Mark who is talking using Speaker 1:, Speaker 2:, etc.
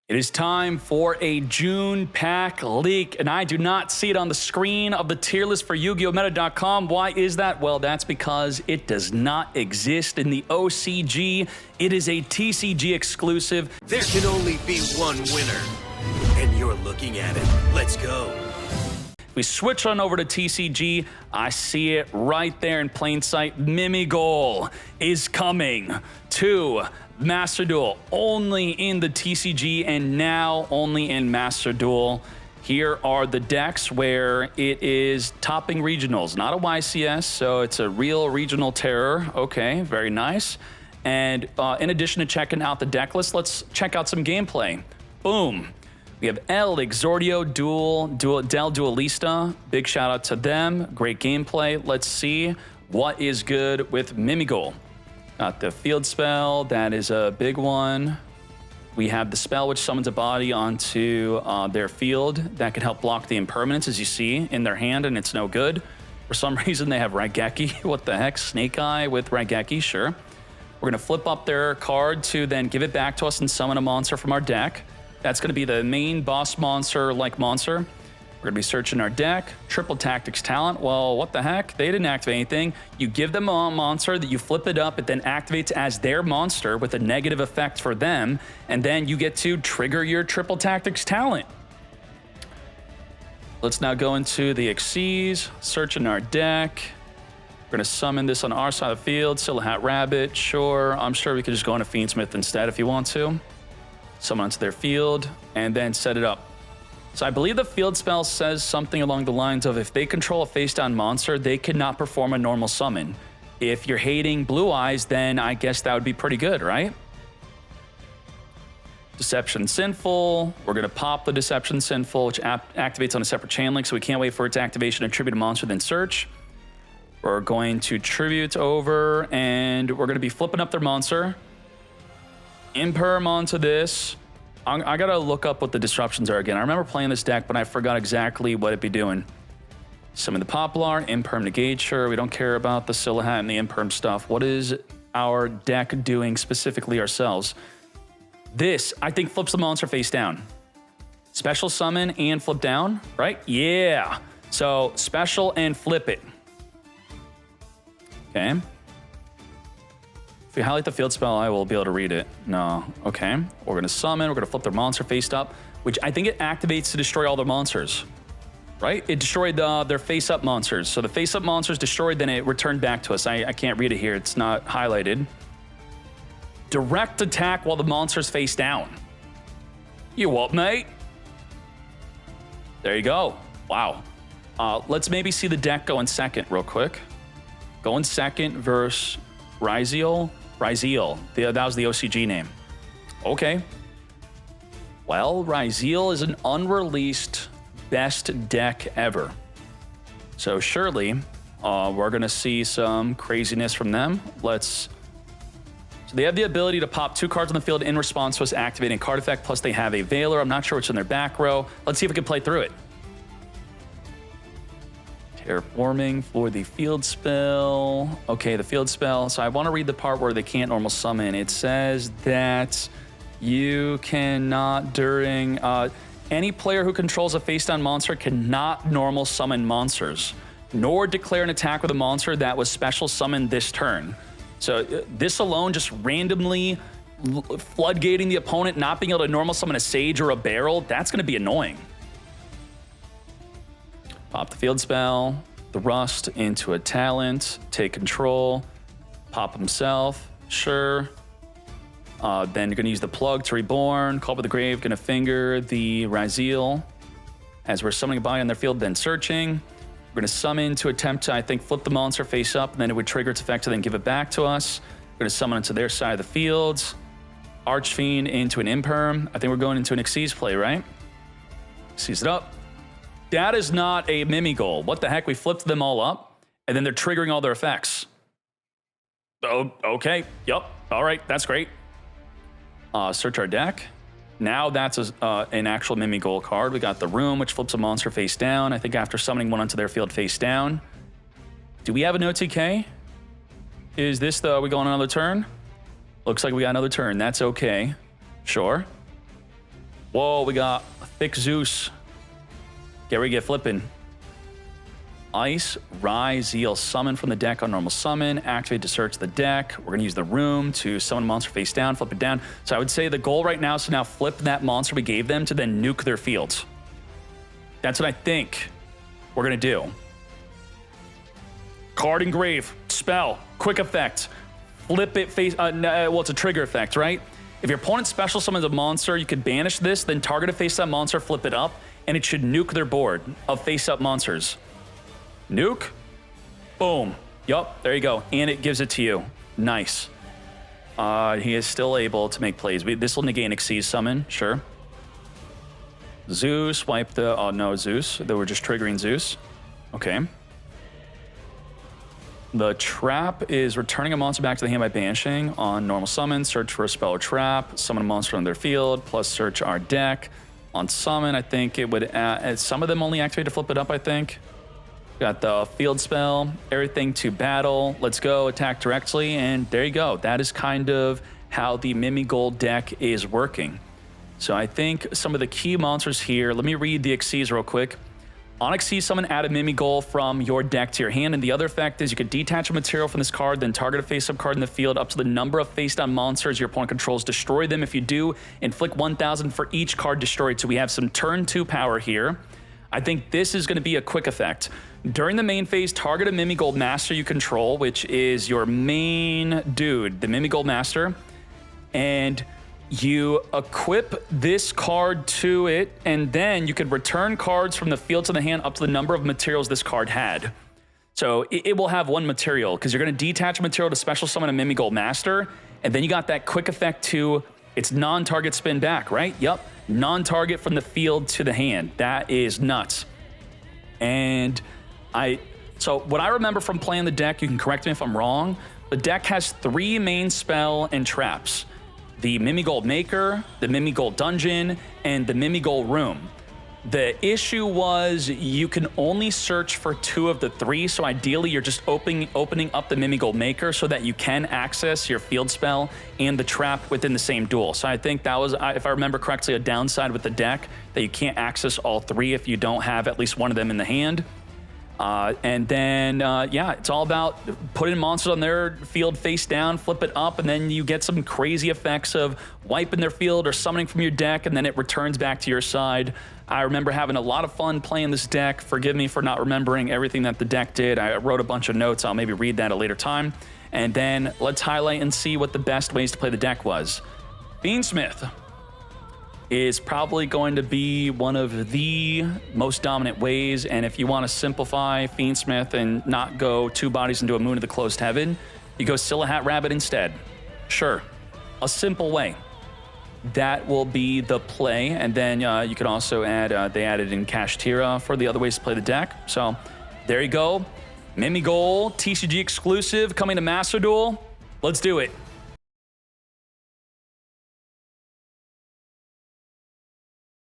Speaker 1: It is time for a June pack leak, and I do not see it on the screen of the tier list for Yu-Gi-Oh! Meta.com. Why is that? Well, that's because it does not exist in the OCG. It is a TCG exclusive.
Speaker 2: There can only be one winner, and you're looking at it. Let's go.
Speaker 1: We switch on over to TCG. I see it right there in plain sight. Mimighoul is coming to Master Duel, only in the TCG and now only in Master Duel. Here are the decks where it is topping regionals, not a YCS, so it's a real regional terror. Okay, very nice. And in addition to checking out the deck list, let's check out some gameplay. Boom. We have El Exordio Del Duelista. Big shout out to them. Great gameplay. Let's see what is good with Mimighoul. Got the field spell. That is a big one. We have the spell which summons a body onto their field. That can help block the impermanence, as you see, in their hand, and it's no good. For some reason, they have Raigeki. What the heck? Snake Eye with Raigeki, sure. We're going to flip up their card to then give it back to us and summon a monster from our deck. That's going to be the main boss monster-like monster. We're going to be searching our deck. Triple Tactics Talent. Well, what the heck? They didn't activate anything. You give them a monster that you flip it up. It then activates as their monster with a negative effect for them. And then you get to trigger your Triple Tactics Talent. Let's now go into the Xyz. Searching our deck. We're going to summon this on our side of the field. Silhouette Rabbit. Sure. I'm sure we could just go into Fiendsmith instead if you want to. Summon onto their field, and then set it up. So I believe the field spell says something along the lines of if they control a face-down monster, they cannot perform a normal summon. If you're hating Blue Eyes, then I guess that would be pretty good, right? Deception Sinful. We're going to pop the Deception Sinful, which activates on a separate chain link, so we can't wait for its activation to tribute a monster, then search. We're going to tribute over, and we're going to be flipping up their monster. Imperm onto this. I gotta look up what the disruptions are again. I remember playing this deck, but I forgot exactly what it'd be doing. Summon the Poplar, Imperm negate, sure. We don't care about the Silhouette and the Imperm stuff. What is our deck doing specifically ourselves? This, I think, flips the monster face down. Special summon and flip down, right? Yeah. So special and flip it. Okay. If we highlight the field spell, I will be able to read it. No. Okay. We're going to summon. We're going to flip their monster face up, which I think it activates to destroy all their monsters. Right? It destroyed their face-up monsters. So the face-up monsters destroyed, then it returned back to us. I can't read it here. It's not highlighted. Direct attack while the monster's face down. You what, mate? There you go. Wow. Let's maybe see the deck go in second real quick. Go in second versus Ryziel. That was the OCG name. Okay. Well, Ryziel is an unreleased best deck ever. So surely we're going to see some craziness from them. So they have the ability to pop 2 cards on the field in response to us activating a card effect, plus they have a Veiler. I'm not sure what's in their back row. Let's see if we can play through it. Terraforming for the field spell. Okay, the field spell. So I want to read the part where they can't normal summon. It says that you cannot during... any player who controls a face-down monster cannot normal summon monsters, nor declare an attack with a monster that was special summoned this turn. So this alone, just randomly floodgating the opponent, not being able to normal summon a Sage or a Barrel, that's going to be annoying. Pop the field spell, the Rust into a talent, take control, pop himself, sure. Then you're going to use the plug to Reborn, call up the grave, going to finger the Ryziel as we're summoning a body on their field, then searching. We're going to summon to attempt to, I think, flip the monster face up, and then it would trigger its effect to then give it back to us. We're going to summon it to their side of the field. Archfiend into an Imperm. I think we're going into an Xyz play, right? Xyz it up. That is not a Mimighoul. What the heck? We flipped them all up, and then they're triggering all their effects. Oh, okay. Yup. All right. That's great. Search our deck. Now that's an actual Mimighoul card. We got the Room, which flips a monster face down. I think after summoning one onto their field face down. Do we have an OTK? Is this are we going another turn? Looks like we got another turn. That's okay. Sure. Whoa, we got Thick Zeus. Get ready, get flipping. Ice, Rise, Zeal, summon from the deck on normal summon, activate to search the deck. We're gonna use the room to summon a monster face down, flip it down. So I would say the goal right now is to now flip that monster we gave them to then nuke their fields. That's what I think we're gonna do. Card engrave, spell, quick effect, flip it face, well, it's a trigger effect, right? If your opponent special summons a monster, you could banish this, then target a face-up monster, flip it up, and it should nuke their board of face-up monsters. Nuke, boom, yup, there you go, and it gives it to you. Nice. He is still able to make plays. This will negate an Xyz summon, sure. Zeus, wipe the, oh no, Zeus, they were just triggering Zeus. Okay. The trap is returning a monster back to the hand by banishing on normal summon, search for a spell or trap, summon a monster on their field, plus search our deck. On summon, I think it would add, some of them only activate to flip it up, I think. Got the field spell, everything to battle. Let's go, attack directly, and there you go. That is kind of how the Mimighoul deck is working. So I think some of the key monsters here, let me read the Xyz real quick. On Xyz, summon add a Mimighoul from your deck to your hand, and the other effect is you could detach a material from this card, then target a face-up card in the field up to the number of face-down monsters your opponent controls. Destroy them. If you do, inflict 1,000 for each card destroyed. So we have some turn 2 power here. I think this is going to be a quick effect. During the main phase, target a Mimighoul master you control, which is your main dude, the Mimighoul master, and you equip this card to it, and then you can return cards from the field to the hand up to the number of materials this card had. So it will have one material, because you're going to detach a material to special summon a Mimighoul master, and then you got that quick effect to its non-target spin back, right? Yep, non-target from the field to the hand. That is nuts. And so what I remember from playing the deck, you can correct me if I'm wrong, the deck has 3 main spell and traps. The Mimighoul Maker, the Mimighoul Dungeon, and the Mimighoul Room. The issue was you can only search for 2 of the 3, so ideally you're just opening up the Mimighoul Maker so that you can access your field spell and the trap within the same duel. So I think that was, if I remember correctly, a downside with the deck, that you can't access all 3 if you don't have at least one of them in the hand. And then, yeah, it's all about putting monsters on their field face down, flip it up, and then you get some crazy effects of wiping their field or summoning from your deck, and then it returns back to your side. I remember having a lot of fun playing this deck. Forgive me for not remembering everything that the deck did. I wrote a bunch of notes. I'll maybe read that at a later time. And then let's highlight and see what the best ways to play the deck was. Fiendsmith is probably going to be one of the most dominant ways, and if you want to simplify Fiendsmith and not go 2 bodies into a Moon of the Closed Heaven, you go Silahat Rabbit instead. Sure, a simple way. That will be the play, and then you could also add, they added in Kashtira for the other ways to play the deck. So there you go. Mimighoul, TCG exclusive, coming to Master Duel. Let's do it.